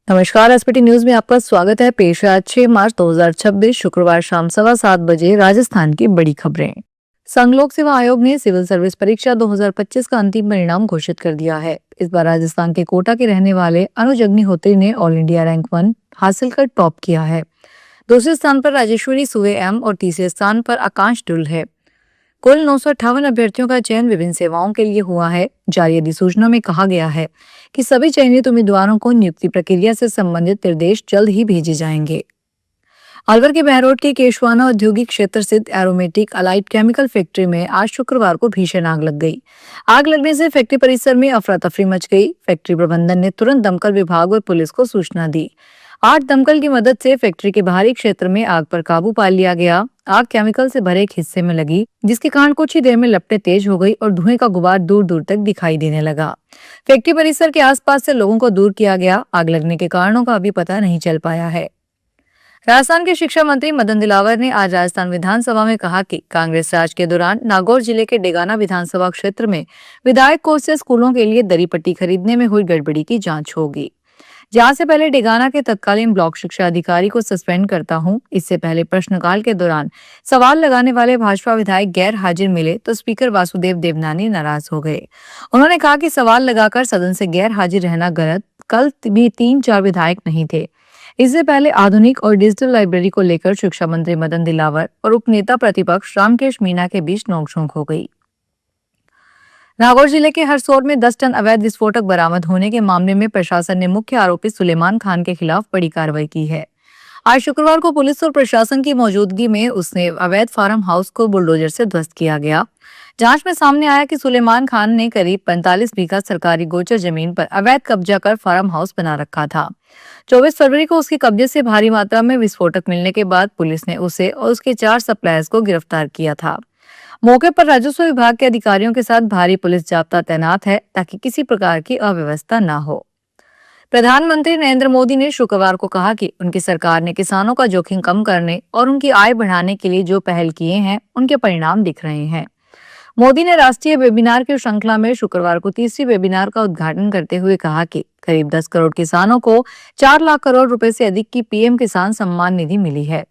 नमस्कार। SPT news में आपका स्वागत है। पेश है आज 6 मार्च 2026 शुक्रवार शाम 7:15 राजस्थान की बड़ी खबरें। संघ लोक सेवा आयोग ने सिविल सर्विस परीक्षा 2025 का अंतिम परिणाम घोषित कर दिया है। इस बार राजस्थान के कोटा के रहने वाले अनुज अग्निहोत्री ने ऑल इंडिया रैंक 1 हासिल कर टॉप किया है। दूसरे स्थान पर राजेश्वरी सुवे एम और तीसरे स्थान पर आकांश डुल है। कुल 958 अभ्यर्थियों का चयन विभिन्न सेवाओं के लिए हुआ है। जारी अधिसूचना में कहा गया है कि सभी चयनित उम्मीदवारों को नियुक्ति प्रक्रिया से संबंधित निर्देश जल्द ही भेजे जाएंगे। अलवर के बहरोड के केशवाना औद्योगिक क्षेत्र स्थित एरोमेटिक अलाइड केमिकल फैक्ट्री में आज शुक्रवार को भीषण आग लग गई। आग लगने से फैक्ट्री परिसर में अफरा तफरी मच गई। फैक्ट्री प्रबंधन ने तुरंत दमकल विभाग और पुलिस को सूचना दी। 8 दमकल की मदद से फैक्ट्री के बाहरी क्षेत्र में आग पर काबू पा लिया गया। आग केमिकल से भरे एक हिस्से में लगी, जिसके कारण कुछ ही देर में लपटें तेज हो गई और धुएं का गुबार दूर दूर तक दिखाई देने लगा। फैक्ट्री परिसर के आसपास से लोगों को दूर किया गया। आग लगने के कारणों का अभी पता नहीं चल पाया है। राजस्थान के शिक्षा मंत्री मदन दिलावर ने आज राजस्थान विधानसभा में कहा कि कांग्रेस राज के दौरान नागौर जिले के डेगाना विधानसभा क्षेत्र में विधायक कोष से स्कूलों के लिए दरी पट्टी खरीदने में हुई गड़बड़ी की जांच होगी। जहां से पहले डेगाना के तत्कालीन ब्लॉक शिक्षा अधिकारी को सस्पेंड करता हूं, इससे पहले प्रश्नकाल के दौरान सवाल लगाने वाले भाजपा विधायक गैर हाजिर मिले तो स्पीकर वासुदेव देवनानी नाराज हो गए। उन्होंने कहा कि सवाल लगाकर सदन से गैर हाजिर रहना गलत। कल भी 3-4 विधायक नहीं थे। इससे पहले आधुनिक और डिजिटल लाइब्रेरी को लेकर शिक्षा मंत्री मदन दिलावर और उपनेता प्रतिपक्ष रामकेश मीणा के बीच नोकझोंक हो गई। नागौर जिले के हरसौर में 10 टन अवैध विस्फोटक बरामद होने के मामले में प्रशासन ने मुख्य आरोपी सुलेमान खान के खिलाफ बड़ी कार्रवाई की है। आज शुक्रवार को पुलिस और प्रशासन की मौजूदगी में उसने अवैध फार्म हाउस को बुलडोजर से ध्वस्त किया गया। जांच में सामने आया कि सुलेमान खान ने करीब 45 बीघा सरकारी गोचर जमीन पर अवैध कब्जा कर फार्म हाउस बना रखा था। 24 फरवरी को उसके कब्जे से भारी मात्रा में विस्फोटक मिलने के बाद पुलिस ने उसे और उसके 4 सप्लायर्स को गिरफ्तार किया था। मौके पर राजस्व विभाग के अधिकारियों के साथ भारी पुलिस जाब्ता तैनात है ताकि किसी प्रकार की अव्यवस्था न हो। प्रधानमंत्री नरेंद्र मोदी ने शुक्रवार को कहा कि उनकी सरकार ने किसानों का जोखिम कम करने और उनकी आय बढ़ाने के लिए जो पहल किए हैं, उनके परिणाम दिख रहे हैं। मोदी ने राष्ट्रीय वेबिनार की श्रृंखला में शुक्रवार को तीसरी वेबिनार का उद्घाटन करते हुए कहा कि करीब 10 करोड़ किसानों को 4 लाख करोड़ रुपए से अधिक की पीएम किसान सम्मान निधि मिली है।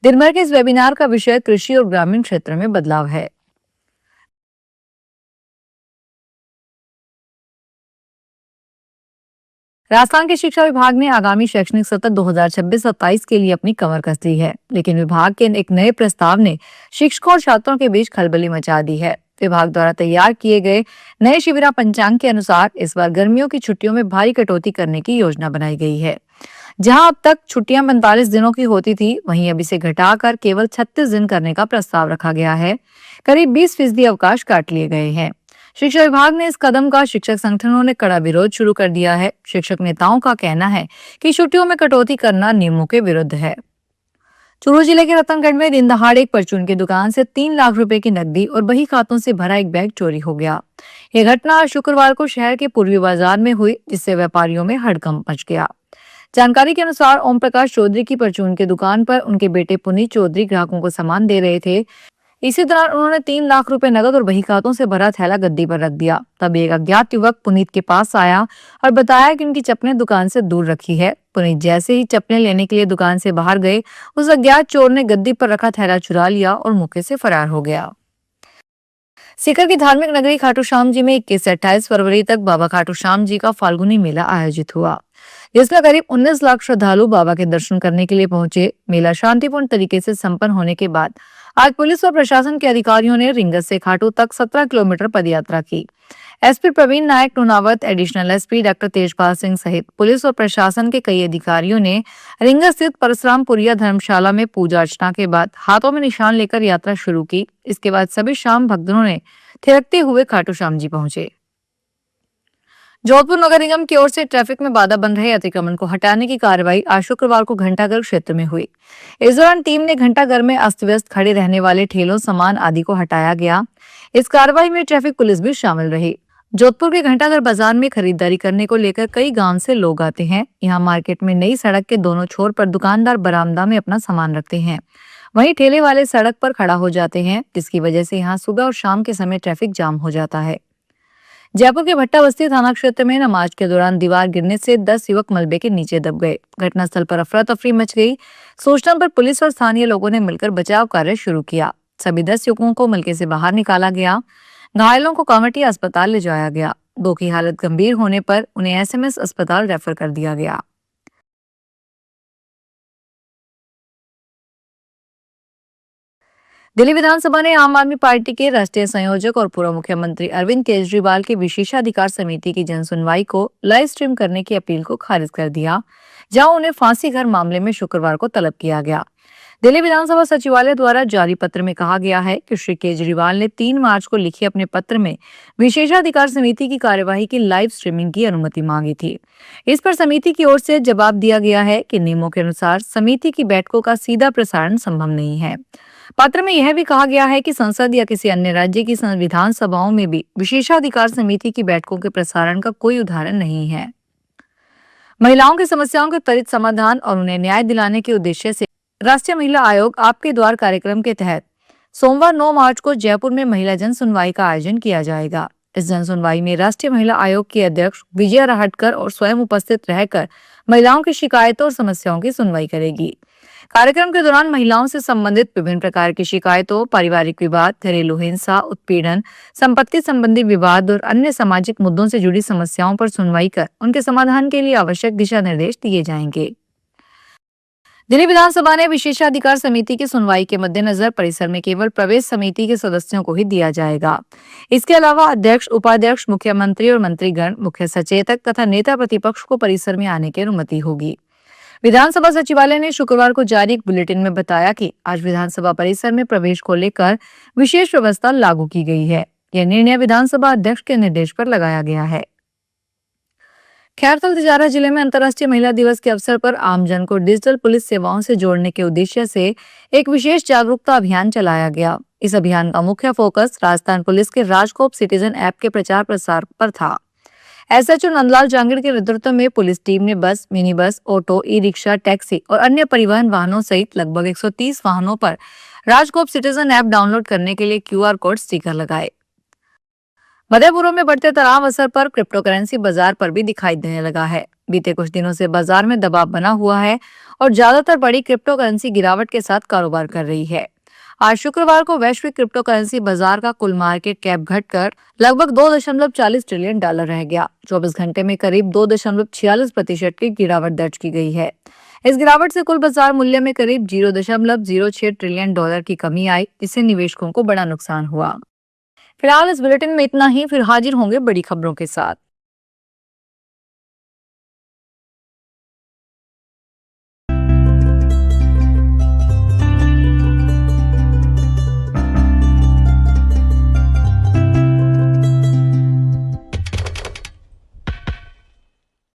दिन भर के इस वेबिनार का विषय कृषि और ग्रामीण क्षेत्र में बदलाव है। राजस्थान के शिक्षा विभाग ने आगामी शैक्षणिक सत्र 2026-27 के लिए अपनी कमर कस ली है, लेकिन विभाग के एक नए प्रस्ताव ने शिक्षकों और छात्रों के बीच खलबली मचा दी है। विभाग द्वारा तैयार किए गए नए शिविरा पंचांग के अनुसार इस बार गर्मियों की छुट्टियों में भारी कटौती करने की योजना बनाई गई है। जहां अब तक छुट्टियां 45 दिनों की होती थी, वहीं अब इसे घटाकर केवल 36 दिन करने का प्रस्ताव रखा गया है। करीब 20% अवकाश काट लिए गए हैं। शिक्षा विभाग ने इस कदम का शिक्षक संगठनों ने कड़ा विरोध शुरू कर दिया है। शिक्षक नेताओं का कहना है कि छुट्टियों में कटौती करना नियमों के विरुद्ध है। चूरू जिले के रतनगढ़ में दिन दहाड़े एक परचून की दुकान से 3 लाख रुपए की नकदी और बही खातों से भरा एक बैग चोरी हो गया। यह घटना आज शुक्रवार को शहर के पूर्वी बाजार में हुई, जिससे व्यापारियों में हड़कंप मच गया। जानकारी के अनुसार ओम प्रकाश चौधरी की परचून की दुकान पर उनके बेटे पुनीत चौधरी ग्राहकों को सामान दे रहे थे। इसी दौरान उन्होंने 3 लाख रुपए नकद और बही खातों से भरा थैला गद्दी पर रख दिया। तब एक अज्ञात युवक पुनीत के पास आया और बताया कि उनकी चप्पलें दुकान से दूर रखी है। पुनीत जैसे ही चप्पलें लेने के लिए दुकान से बाहर गए, उस अज्ञात चोर ने गद्दी पर रखा थैला चुरा लिया और मौके से फरार हो गया। सीकर की धार्मिक नगरी खाटू श्याम जी में 21 से 28 फरवरी तक बाबा खाटू श्याम जी का फाल्गुनी मेला आयोजित हुआ, जिसमें करीब 19 लाख श्रद्धालु बाबा के दर्शन करने के लिए पहुंचे। मेला शांतिपूर्ण तरीके से संपन्न होने के बाद आज पुलिस और प्रशासन के अधिकारियों ने रिंगस से खाटू तक 17 किलोमीटर पदयात्रा की। SP Praveen Nayak Tunawat, additional SP doctor Tejpal Singh सहित पुलिस और प्रशासन के कई अधिकारियों ने रिंगस स्थित परशुरामपुरिया धर्मशाला में पूजा अर्चना के बाद हाथों में निशान लेकर यात्रा शुरू की। इसके बाद सभी शाम भक्तों ने थिरकते हुए खाटू श्याम जी पहुंचे। जोधपुर नगर निगम की ओर से ट्रैफिक में बाधा बन रहे अतिक्रमण को हटाने की कार्रवाई आज शुक्रवार को घंटाघर क्षेत्र में हुई। इस दौरान टीम ने घंटाघर में अस्त व्यस्त खड़े रहने वाले ठेलों, सामान आदि को हटाया गया। इस कार्रवाई में ट्रैफिक पुलिस भी शामिल रही। जोधपुर के घंटाघर बाजार में खरीदारी करने को लेकर कई गांव से लोग आते हैं। यहाँ मार्केट में नई सड़क के दोनों छोर पर दुकानदार बरामदा में अपना सामान रखते हैं, वहीं ठेले वाले सड़क पर खड़ा हो जाते हैं, जिसकी वजह से यहाँ सुबह और शाम के समय ट्रैफिक जाम हो जाता है। जयपुर के भट्टा बस्ती थाना क्षेत्र में नमाज के दौरान दीवार गिरने से 10 युवक मलबे के नीचे दब गए। घटनास्थल पर अफरा तफरी मच गई। सूचना पर पुलिस और स्थानीय लोगों ने मिलकर बचाव कार्य शुरू किया। सभी 10 युवकों को मलबे से बाहर निकाला गया। घायलों को कामाठी अस्पताल ले जाया गया। 2 की हालत गंभीर होने पर उन्हें एसएमएस अस्पताल रेफर कर दिया गया। दिल्ली विधानसभा ने आम आदमी पार्टी के राष्ट्रीय संयोजक और पूर्व मुख्यमंत्री अरविंद केजरीवाल की विशेषाधिकार समिति की जनसुनवाई को लाइव स्ट्रीम करने की अपील को खारिज कर दिया, जहां उन्हें फांसी घर मामले में शुक्रवार को तलब किया गया। दिल्ली विधानसभा सचिवालय द्वारा जारी पत्र में कहा गया है कि श्री केजरीवाल ने 3 मार्च को लिखे अपने पत्र में विशेषाधिकार समिति की कार्यवाही की लाइव स्ट्रीमिंग की अनुमति मांगी थी। इस पर समिति की ओर से जवाब दिया गया है कि नियमों के अनुसार समिति की बैठकों का सीधा प्रसारण संभव नहीं है। पत्र में यह भी कहा गया है कि संसद या किसी अन्य राज्य की विधानसभाओं में भी विशेषाधिकार समिति की बैठकों के प्रसारण का कोई उदाहरण नहीं है। महिलाओं की समस्याओं के त्वरित समाधान और उन्हें न्याय दिलाने के उद्देश्य से राष्ट्रीय महिला आयोग आपके द्वार कार्यक्रम के तहत सोमवार 9 मार्च को जयपुर में महिला जन सुनवाई का आयोजन किया जाएगा। इस जन सुनवाई में राष्ट्रीय महिला आयोग की अध्यक्ष विजया राहटकर और स्वयं उपस्थित रहकर महिलाओं की शिकायतों और समस्याओं की सुनवाई करेगी। कार्यक्रम के दौरान महिलाओं से संबंधित विभिन्न प्रकार की शिकायतों, पारिवारिक विवाद, घरेलू हिंसा, उत्पीड़न, संपत्ति संबंधी विवाद और अन्य सामाजिक मुद्दों से जुड़ी समस्याओं पर सुनवाई कर उनके समाधान के लिए आवश्यक दिशा निर्देश दिए जाएंगे। दिल्ली विधानसभा ने विशेषाधिकार समिति की सुनवाई के मद्देनजर परिसर में केवल प्रवेश समिति के सदस्यों को ही दिया जाएगा। इसके अलावा अध्यक्ष, उपाध्यक्ष, मुख्यमंत्री और मंत्रीगण, मुख्य सचेतक तथा नेता प्रतिपक्ष को परिसर में आने की अनुमति होगी। विधानसभा सचिवालय ने शुक्रवार को जारी एक बुलेटिन में बताया कि आज विधानसभा परिसर में प्रवेश को लेकर विशेष व्यवस्था लागू की गई है। यह निर्णय विधानसभा अध्यक्ष के निर्देश पर लगाया गया है। खैरथल तिजारा जिले में अंतर्राष्ट्रीय महिला दिवस के अवसर पर आमजन को डिजिटल पुलिस सेवाओं से जोड़ने के उद्देश्य से एक विशेष जागरूकता अभियान चलाया गया। इस अभियान का मुख्य फोकस राजस्थान पुलिस के राजकोप सिटीजन ऐप के प्रचार प्रसार पर था। एसएचओ नंदलाल जांगिड़ के नेतृत्व में पुलिस टीम ने बस, mini bus, auto, e rickshaw, taxi और अन्य परिवहन वाहनों सहित लगभग 130 वाहनों पर राजकोप सिटीजन ऐप डाउनलोड करने के लिए क्यूआर कोड स्टिकर लगाए। मध्यपूर्व में बढ़ते तनाव असर पर क्रिप्टो करेंसी बाजार पर भी दिखाई देने लगा है। बीते कुछ दिनों से बाजार में दबाव बना हुआ है और ज्यादातर बड़ी क्रिप्टो करेंसी गिरावट के साथ कारोबार कर रही है। आज शुक्रवार को वैश्विक क्रिप्टो करेंसी बाजार का कुल मार्केट कैप घटकर लगभग $2.40 ट्रिलियन रह गया। 24 घंटे में करीब 2.46% की गिरावट दर्ज की गई है। इस गिरावट से कुल बाजार मूल्य में करीब $0.06 ट्रिलियन की कमी आई, जिससे निवेशकों को बड़ा नुकसान हुआ। फिलहाल इस बुलेटिन में इतना ही। फिर हाजिर होंगे बड़ी खबरों के साथ।